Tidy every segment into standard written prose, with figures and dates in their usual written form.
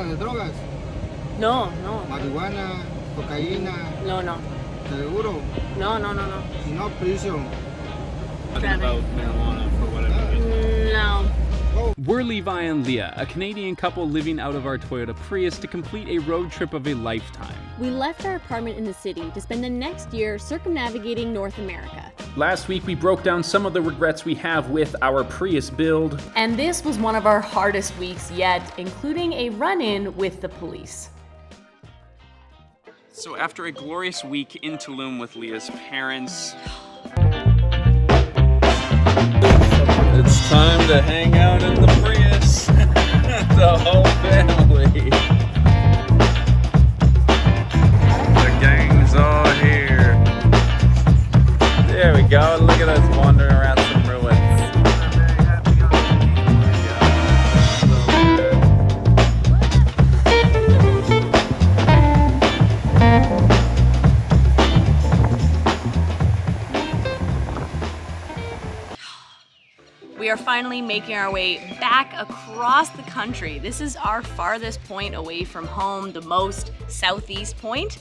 Nada de drogas. No, no. Marihuana, cocaína. No, no. Seguro. No, no, no, no. Si no, prison. Talking about marijuana for whatever reason. No. We're Levi and Leah, a Canadian couple living out of our Toyota Prius to complete a road trip of a lifetime. We left our apartment in the city to spend the next year circumnavigating North America. Last week we broke down some of the regrets we have with our Prius build. And this was one of our hardest weeks yet, including a run-in with the police. So after a glorious week in Tulum with Leah's parents, It's time to hang out in the Prius. The whole family. The gang's all here. There we go. Look at us wandering around some ruins. We are finally making our way back across the country. This is our farthest point away from home, the most southeast point,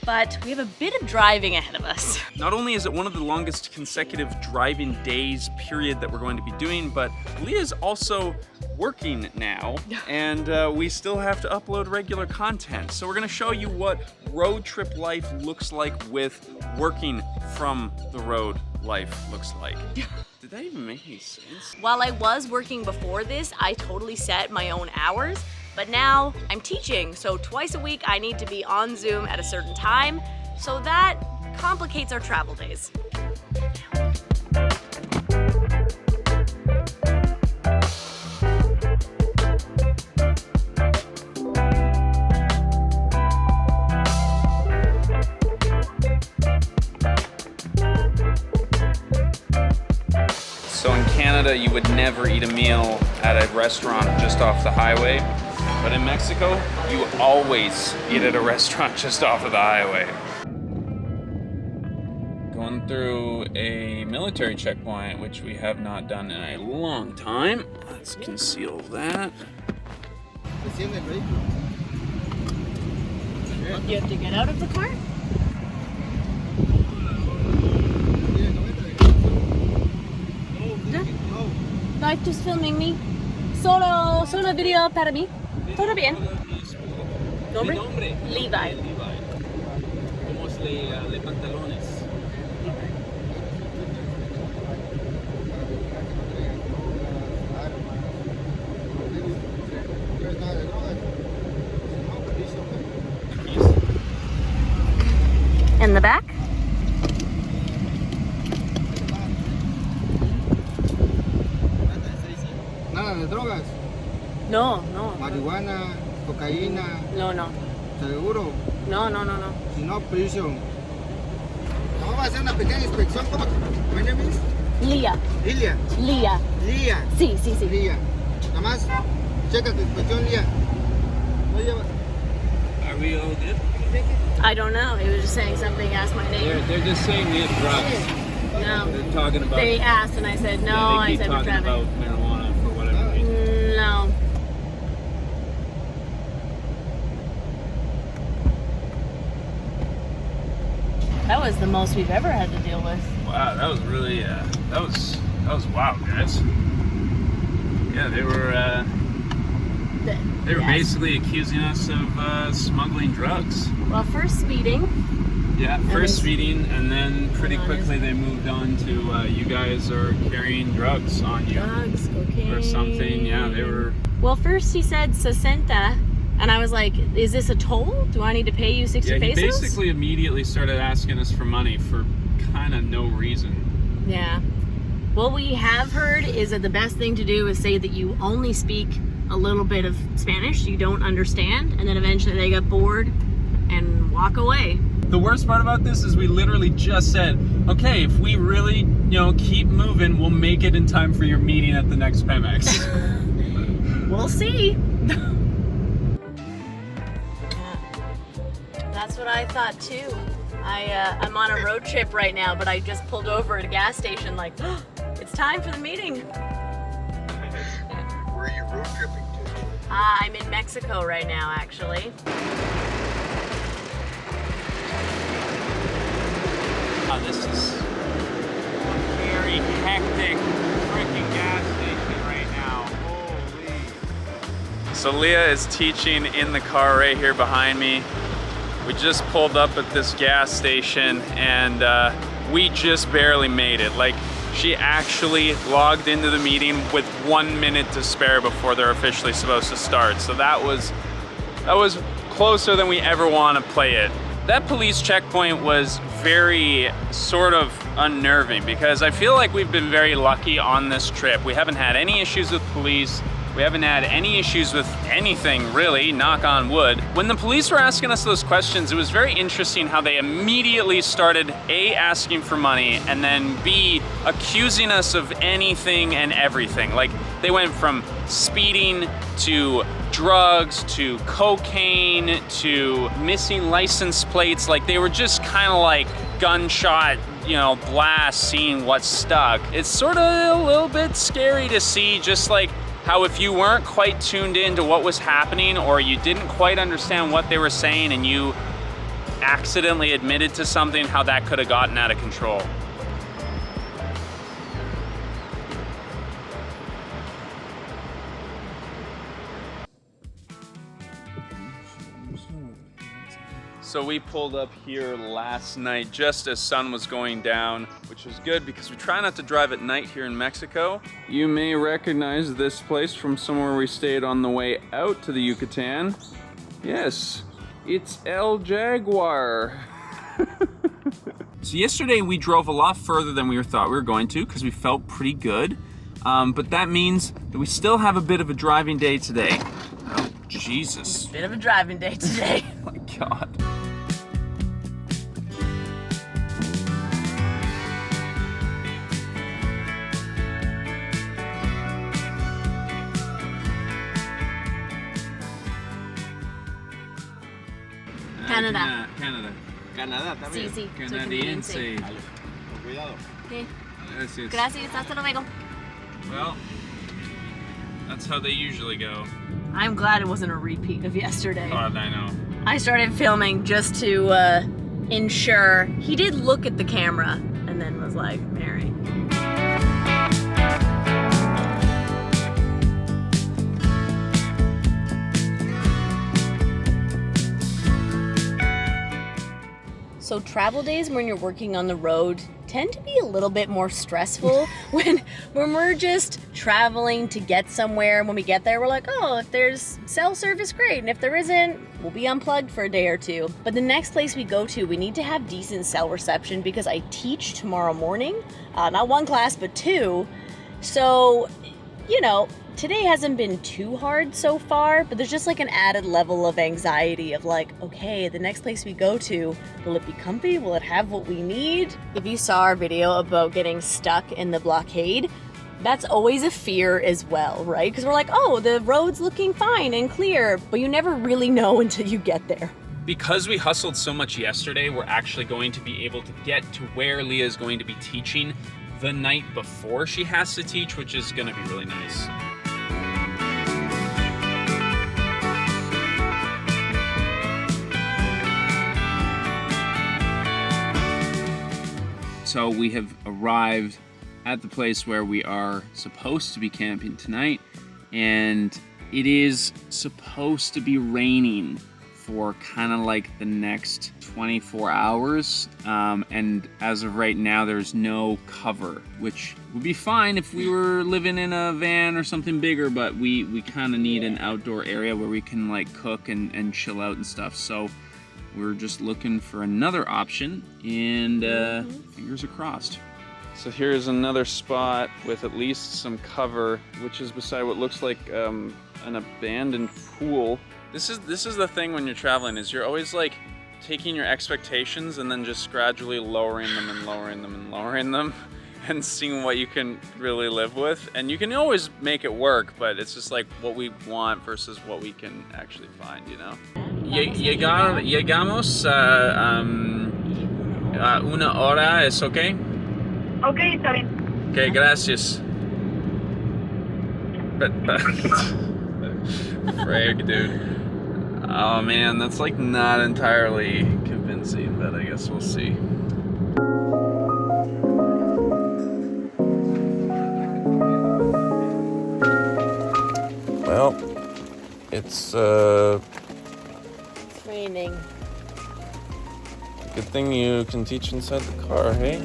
but we have a bit of driving ahead of us. not only is it one of the longest consecutive driving days period that we're going to be doing, but Leah's also working now, and we still have to upload regular content. So we're gonna show you what road trip life looks like with working from the road life looks like. Did that even make any sense? While I was working before this, I totally set my own hours, but now I'm teaching, so twice a week I need to be on Zoom at a certain time, so that complicates our travel days. So in Canada, you would never eat a meal at a restaurant just off the highway. But in Mexico, you always eat at a restaurant just off of the highway. Going through a military checkpoint, which we have not done in a long time. Let's conceal that. You have to get out of the car? No, just filming me. Solo video para mí. Todo bien. ¿Nombre? Levi. ¿Cómo es de pantalones? In the back? Nada de drogas. No, no. Marihuana, cocaína. No, no. Seguro. No, no, no, no. Si no, prison. Vamos a hacer una pequeña inspección. ¿Cómo? My name is Leah. Lilia. Leah. Lía. Sí, sí, sí. Lía. Nada más, checa tu inspección, Lía. No lleva. Are we all good? I don't know. He was just saying something, asked my name. They're just saying we have drugs. No. They're talking about. They asked and I said no. Yeah, they I keep said we're talking driving. about marijuana for whatever reason. No. That was the most we've ever had to deal with. Wow, that was really, that was wild, guys. Yeah, they were Yes. basically accusing us of smuggling drugs. Well, first speeding. Yeah, then- first speeding, and then pretty Hold on, quickly they moved on to you guys are carrying drugs on you Drugs, cocaine. or something. Yeah, they were. Well, first he said 60, and I was like, is this a toll? Do I need to pay you 60 Yeah, he pesos? basically immediately started asking us for money for kind of no reason. Yeah. What we have heard is that the best thing to do is say that you only speak a little bit of Spanish, you don't understand, and then eventually they get bored and walk away. The worst part about this is we literally just said, okay, if we really, keep moving, we'll make it in time for your meeting at the next Pemex. We'll see. That's what I thought too. I'm on a road trip right now, but I just pulled over at a gas station like, it's time for the meeting. Where are you road tripping to? I'm in Mexico right now, actually. Oh, this is a very hectic freaking gas station right now. Holy. So Leah is teaching in the car right here behind me. We just pulled up at this gas station and we just barely made it. Like, she actually logged into the meeting with 1 minute to spare before they're officially supposed to start. So that was closer than we ever want to play it. That police checkpoint was very sort of unnerving because I feel like we've been very lucky on this trip. We haven't had any issues with police. We haven't had any issues with anything, really, knock on wood. When the police were asking us those questions, it was very interesting how they immediately started A, asking for money, and then B, accusing us of anything and everything. Like, they went from speeding to drugs to cocaine to missing license plates. Like, they were just kind of like gunshot, you know, blast, seeing what stuck. It's sort of a little bit scary to see just like how if you weren't quite tuned in to what was happening or you didn't quite understand what they were saying and you accidentally admitted to something, how that could have gotten out of control. So we pulled up here last night just as sun was going down, which was good because we try not to drive at night here in Mexico. You may recognize this place from somewhere we stayed on the way out to the Yucatan. Yes, it's El Jaguar. So yesterday we drove a lot further than we thought we were going to because we felt pretty good. But that means that we still have a bit of a driving day today. Oh, Jesus. Bit of a driving day today. Oh my God. Canada. Canada. Canadá Sí, también. sí. soy Canadiense. Con cuidado. Okay. Gracias. Gracias. Hasta luego. Well, that's how they usually go. I'm glad it wasn't a repeat of yesterday. God, I know. I started filming just to ensure. He did look at the camera and then was like, Mary. So travel days when you're working on the road tend to be a little bit more stressful when we're just traveling to get somewhere. When we get there, we're like, oh, if there's cell service, great. And if there isn't, we'll be unplugged for a day or two. But the next place we go to, we need to have decent cell reception because I teach tomorrow morning. Not one class, but two. So, you know, today hasn't been too hard so far, but there's just like an added level of anxiety of like, okay, the next place we go to, will it be comfy? Will it have what we need? If you saw our video about getting stuck in the blockade, that's always a fear as well, right? Because we're like, oh, the road's looking fine and clear, but you never really know until you get there. Because we hustled so much yesterday, we're actually going to be able to get to where Leah is going to be teaching the night before she has to teach, which is going to be really nice. So we have arrived at the place where we are supposed to be camping tonight, and it is supposed to be raining for kind of like the next 24 hours. And as of right now, there's no cover, which would be fine if we were living in a van or something bigger, but we kind of need an outdoor area where we can like cook and chill out and stuff. So we're just looking for another option, and fingers are crossed. So here's another spot with at least some cover, which is beside what looks like an abandoned pool. This is the thing when you're traveling, is you're always like taking your expectations and then just gradually lowering them and lowering them and lowering them and seeing what you can really live with. And you can always make it work, but it's just like what we want versus what we can actually find, you know? Llegamos una hora, ¿es okay? Okay, está bien. Okay, gracias. But Frig, dude. Oh man, that's like not entirely convincing, but I guess we'll see. Well, it's raining. Good thing you can teach inside the car, hey?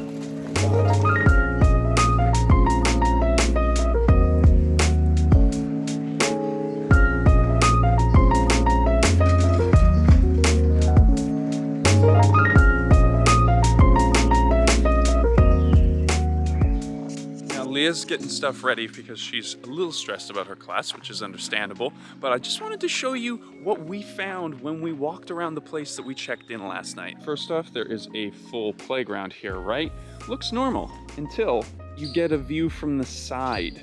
Leah's getting stuff ready because she's a little stressed about her class, which is understandable, but I just wanted to show you what we found when we walked around the place that we checked in last night. First off, there is a full playground here, right? Looks normal until you get a view from the side.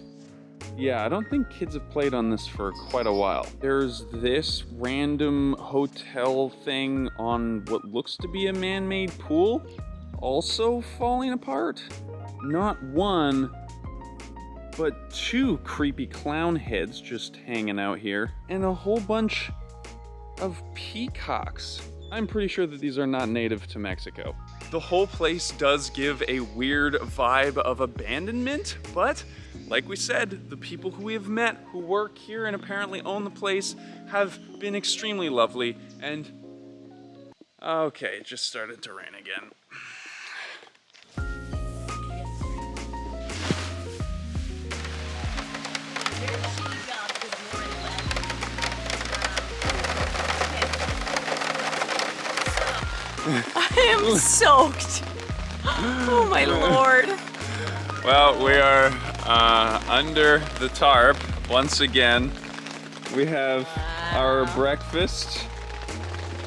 Yeah, I don't think kids have played on this for quite a while. There's this random hotel thing on what looks to be a man-made pool, also falling apart. Not one, but two creepy clown heads just hanging out here, and a whole bunch of peacocks. I'm pretty sure that these are not native to Mexico. The whole place does give a weird vibe of abandonment, but like we said, the people who we have met who work here and apparently own the place have been extremely lovely, and okay, it just started to rain again. I am soaked. Oh my lord. Well, we are under the tarp once again. We have our breakfast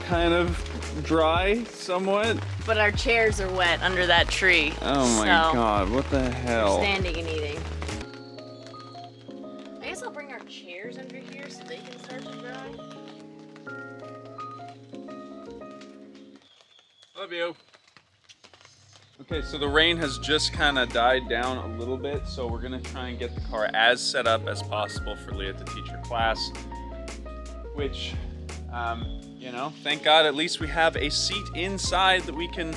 kind of dry somewhat. But our chairs are wet under that tree. Oh my god, what the hell? Standing and eating. I guess I'll bring our chairs under here so they can start to dry. Love you. Okay, so the rain has just kind of died down a little bit, so we're gonna try and get the car as set up as possible for Leah to teach her class, which, you know, thank God at least we have a seat inside that we can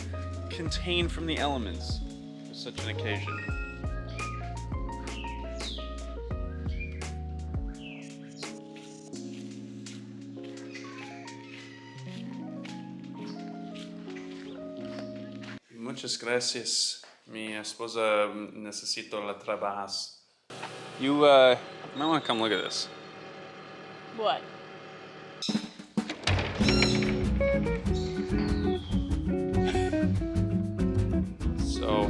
contain from the elements for such an occasion. Muchas gracias. Mi esposa necesito la trabajas. You might want to come look at this. What? So,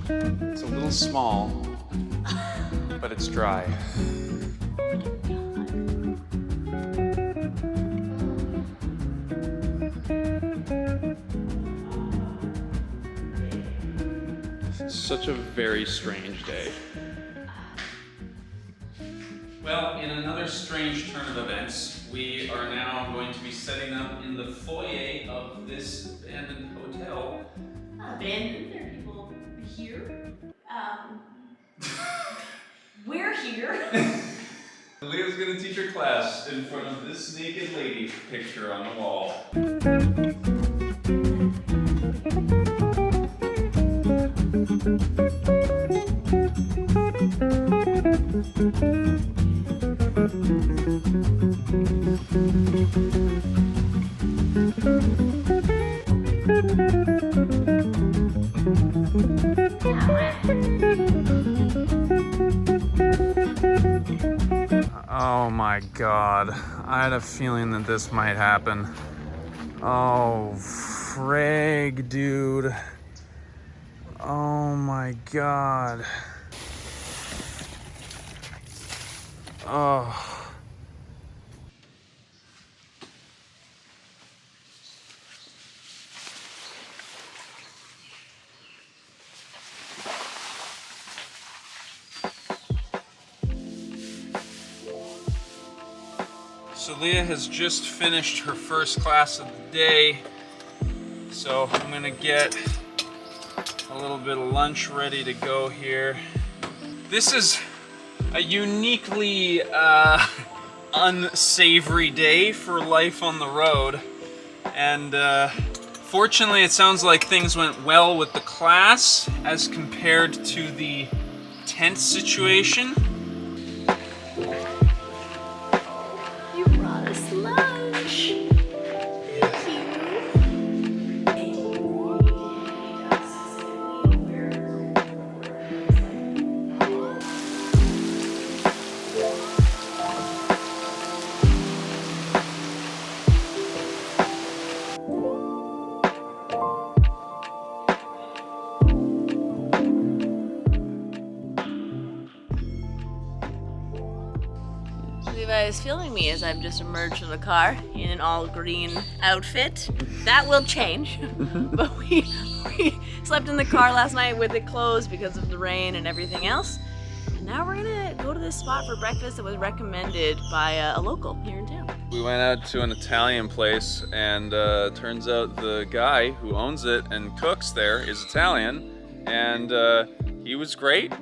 it's a little small, but it's dry. Such a very strange day. Well, in another strange turn of events, we are now going to be setting up in the foyer of this abandoned hotel. Abandoned? There are people here. We're here. Leah's gonna teach her class in front of this naked lady picture on the wall. Oh my god, I had a feeling that this might happen. Oh, frig, dude. Oh my god. Oh. So Leah has just finished her first class of the day. So I'm gonna get a little bit of lunch ready to go here. This is a uniquely unsavory day for life on the road. And fortunately, it sounds like things went well with the class as compared to the tent situation. You brought us lunch. Levi is filming me as I've just emerged from the car in an all green outfit. That will change, but we slept in the car last night with it closed because of the rain and everything else. And now we're gonna go to this spot for breakfast that was recommended by a local here in town. We went out to an Italian place, and turns out the guy who owns it and cooks there is Italian, and he was great.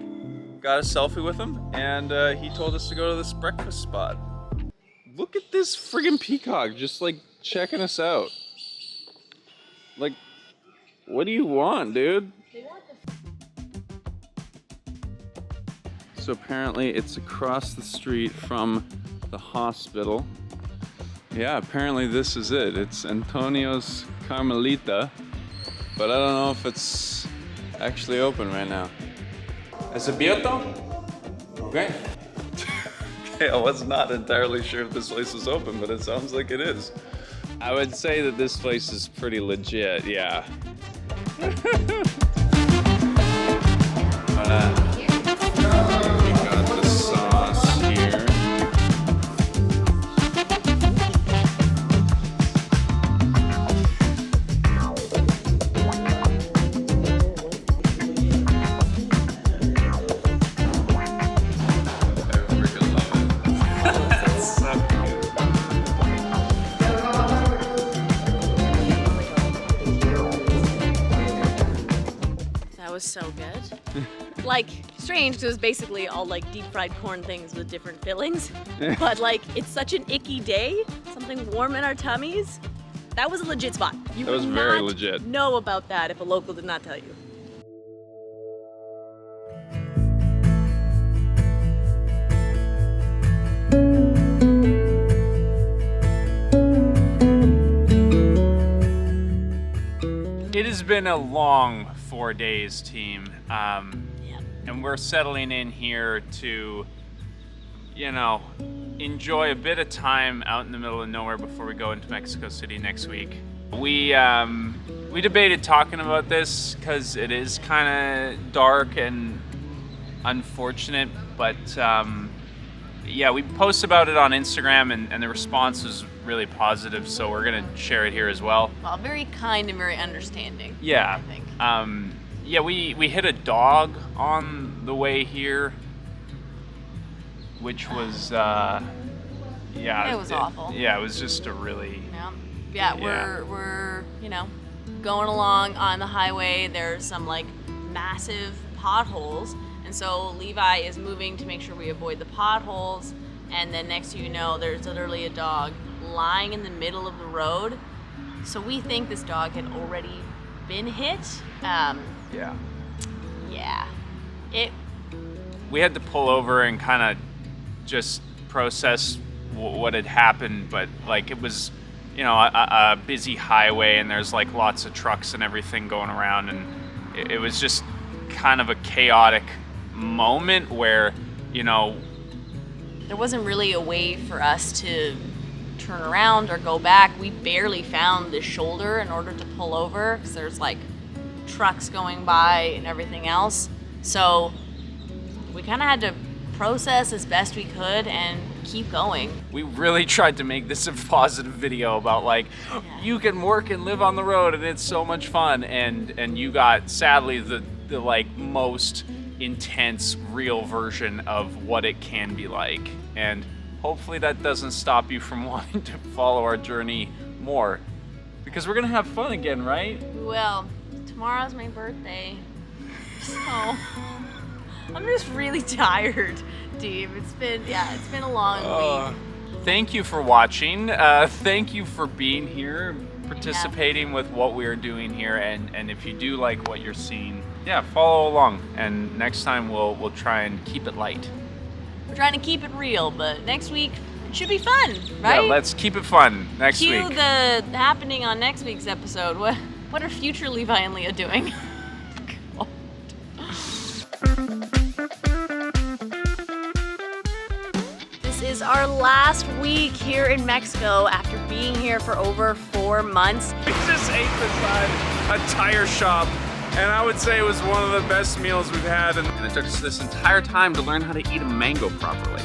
Got a selfie with him, and he told us to go to this breakfast spot. Look at this friggin' peacock just like checking us out. Like, what do you want, dude? So apparently it's across the street from the hospital. Yeah, apparently this is it. It's Antonio's Carmelita, but I don't know if it's actually open right now. ¿Es abierto? Okay. Okay, I was not entirely sure if this place was open, but it sounds like it is. I would say that this place is pretty legit, yeah. Got the sauce here. Was so good. Like, strange because it was basically all like deep fried corn things with different fillings. But like, it's such an icky day, something warm in our tummies. That was a legit spot. You That was would very not legit. know about that if a local did not tell you. It has been a long 4 days, team. And we're settling in here to, you know, enjoy a bit of time out in the middle of nowhere before we go into Mexico City next week. We debated talking about this because it is kind of dark and unfortunate, but yeah, we posted about it on Instagram and the response was really positive, so we're gonna share it here as well. Well, very kind and very understanding. Yeah. I think. Yeah, we hit a dog on the way here, which was yeah. It was awful. Yeah, it was just a really. Yeah, Yeah. we're you know, going along on the highway. There's some like massive potholes, and so Levi is moving to make sure we avoid the potholes. And then next thing you know, there's literally a dog lying in the middle of the road. So we think this dog had already been hit. Yeah. Yeah. We had to pull over and kind of just process what had happened, but like it was, you know, a busy highway and there's like lots of trucks and everything going around, and it was just kind of a chaotic moment where, you know, there wasn't really a way for us to turn around or go back. We barely found the shoulder in order to pull over because there's like trucks going by and everything else. So we kind of had to process as best we could and keep going. we really tried to make this a positive video about like, you can work and live on the road and it's so much fun, and you got sadly the like most intense real version of what it can be like. And hopefully that doesn't stop you from wanting to follow our journey more, because we're gonna have fun again, right? Well, tomorrow's my birthday, so I'm just really tired, Steve. It's been a long week. thank you for watching. Thank you for being here, participating with what we are doing here. And if you do like what you're seeing, yeah, follow along. And next time we'll try and keep it light. We're trying to keep it real, but next week it should be fun, right? Yeah, let's keep it fun next week. Cue the happening on next week's episode. What are future Levi and Leah doing? This is our last week here in Mexico after being here for over 4 months. We just ate beside a tire shop, and I would say it was one of the best meals we've had. And it took us this entire time to learn how to eat a mango properly.